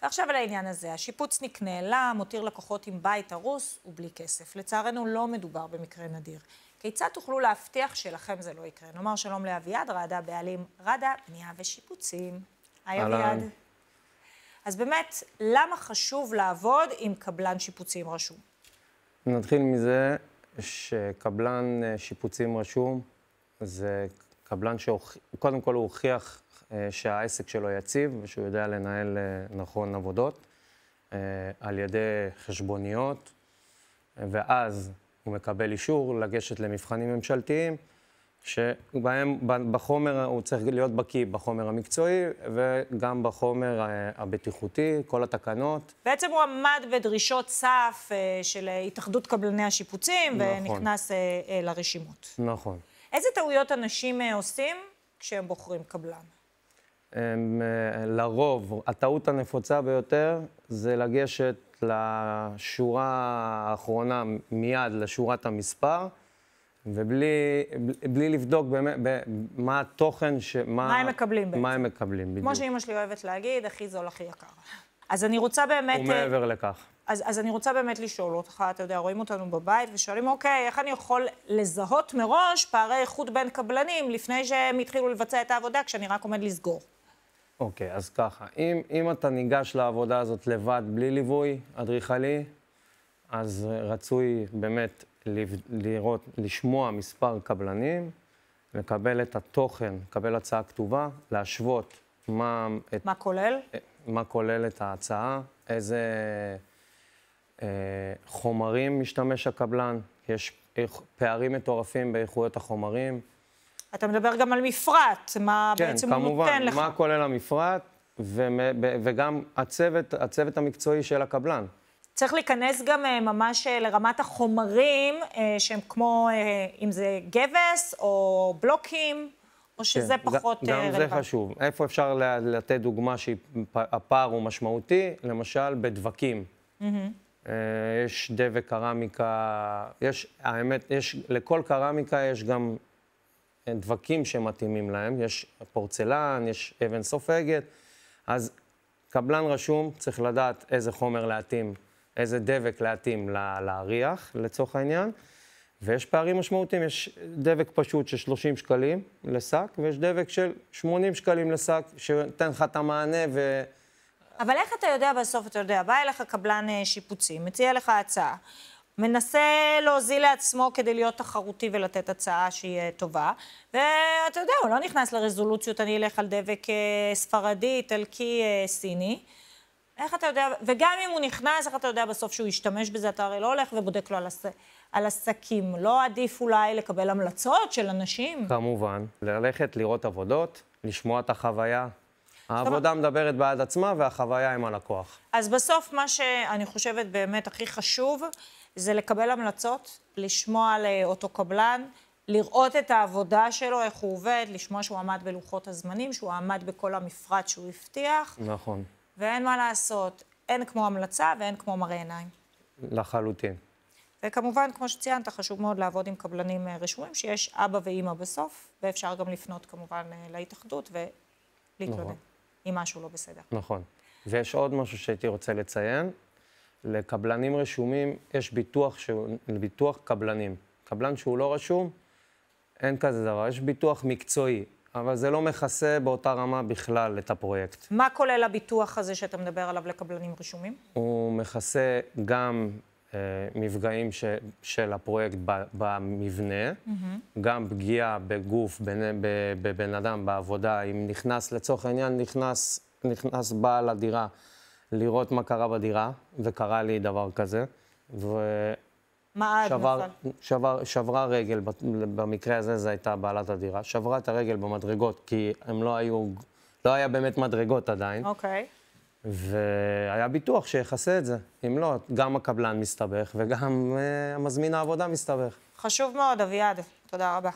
ועכשיו על העניין הזה, השיפוצניק נעלם, מותיר לקוחות עם בית הרוס ובלי כסף. לצערנו לא מדובר במקרה נדיר. כיצד תוכלו להבטיח שלכם זה לא יקרה? נאמר שלום לאביעד, רעדה בעלים רדה, בנייה ושיפוצים. היי אביעד. אז באמת, למה חשוב לעבוד עם קבלן שיפוצים רשום? נתחיל מזה שקבלן שיפוצים רשום, זה קבלן שקודם כל הוא הוכיח שהעסק שלו יציב ושהוא יודע לנהל נכון עבודות על ידי חשבוניות, ואז הוא מקבל אישור לגשת למבחנים ממשלתיים, שבהם בחומר הוא צריך להיות בקיא בחומר המקצועי וגם בחומר הבטיחותי, כל התקנות. בעצם הוא עמד בדרישות סף של התאחדות קבלני השיפוצים, נכון. ונכנס לרשימות. נכון. איזה טעויות אנשים עושים כשהם בוחרים קבלן? לרוב, הטעות הנפוצה ביותר זה לגשת לשורה האחרונה מיד לשורת המספר, ובלי לבדוק באמת מה התוכן, מה הם מקבלים בעצם. מה הם מקבלים, בדיוק. כמו שאמא שלי אוהבת להגיד, הכי זול, הכי יקר. אז אני רוצה באמת... ומעבר לכך. אז אני רוצה באמת לשאול אותך, אתה יודע, רואים אותנו בבית ושואלים, אוקיי, איך אני יכול לזהות מראש פערי איכות בין קבלנים לפני שהם התחילו לבצע את העבודה, כשאני רק עומד לסגור? אוקיי, אז ככה, אם אתה ניגש לעבודה הזאת לבד, בלי ליווי אדריכלי, אז רצוי באמת לראות, לשמוע מספר קבלנים, לקבל את התוכן, לקבל הצעה כתובה, להשוות מה כולל? מה כולל את ההצעה, איזה חומרים משתמש הקבלן, יש פערים מטורפים באיכויות החומרים. אתה מדבר גם על מפרט, מה כן, בעצם הוא נותן לך. מה כולל המפרט, וגם הצוות המקצועי של הקבלן. צריך להיכנס גם ממש לרמת החומרים, שהם כמו, אם זה גבס או בלוקים, או שזה כן, פחות גם זה חשוב. איפה אפשר לתת דוגמה שהפער הוא משמעותי? למשל, בדבקים. יש דבק קרמיקה, האמת, לכל קרמיקה יש גם דבקים שמתאימים להם, יש פורצלן, יש אבן סופגת, אז קבלן רשום צריך לדעת איזה חומר להתאים, איזה דבק להתאים להריח, לצורך העניין, ויש פערים משמעותיים, יש דבק פשוט של 30 שקלים לשק, ויש דבק של 80 שקלים לשק, שנותן לך את המענה ו... אבל איך אתה יודע בסוף, אתה יודע, בא אליך קבלן שיפוצים, מציע לך הצעה, מנסה להוזיל לעצמו כדי להיות תחרותי ולתת הצעה שהיא טובה, ואתה יודע, הוא לא נכנס לרזולוציות, אני אלך על דבק ספרדי, איטלקי, סיני. איך אתה יודע, וגם אם הוא נכנס, איך אתה יודע בסוף שהוא ישתמש בזה, אתה הרי לא הולך ובודק לו על עסקים. לא עדיף אולי לקבל המלצות של אנשים? כמובן, ללכת, לראות עבודות, לשמוע את החוויה. העבודה מדברת בעד עצמה והחוויה עם הלקוח. אז בסוף מה שאני חושבת באמת הכי חשוב, זה לקבל המלצות, לשמוע על אותו קבלן, לראות את העבודה שלו, איך הוא עובד, לשמוע שהוא עמד בלוחות הזמנים, שהוא עמד בכל המפרט שהוא הבטיח. נכון. ואין מה לעשות, אין כמו המלצה ואין כמו מראה עיניים. לחלוטין. וכמובן, כמו שציינת, חשוב מאוד לעבוד עם קבלנים רשומים, שיש אבא ואמא בסוף, ואפשר גם לפנות כמובן להתאחדות ולהתלונן, נכון. אם משהו לא בסדר. נכון. ויש עוד משהו שהייתי רוצה לציין, לקבלנים רשומים יש ביטוח קבלנים. קבלן שהוא לא רשום, אין כזה דבר, יש ביטוח מקצועי. אבל זה לא מכסה באותה רמה בכלל את הפרויקט. מה כולל הביטוח הזה שאתה מדבר עליו לקבלנים רשומים? הוא מכסה גם מפגעים של הפרויקט במבנה, גם פגיעה בגוף, בבן אדם, בעבודה. אם נכנס, לצורך העניין, נכנס בעל הדירה לראות מה קרה בדירה, וקרה לי דבר כזה. מה עד נפל? שברה רגל, במקרה הזה זו הייתה בעלת הדירה, שברה את הרגל במדרגות, כי הם לא היה באמת מדרגות עדיין. אוקיי. והיה ביטוח שיחסה את זה. אם לא, גם הקבלן מסתבך וגם מזמין העבודה מסתבך. חשוב מאוד, אביעד. תודה רבה.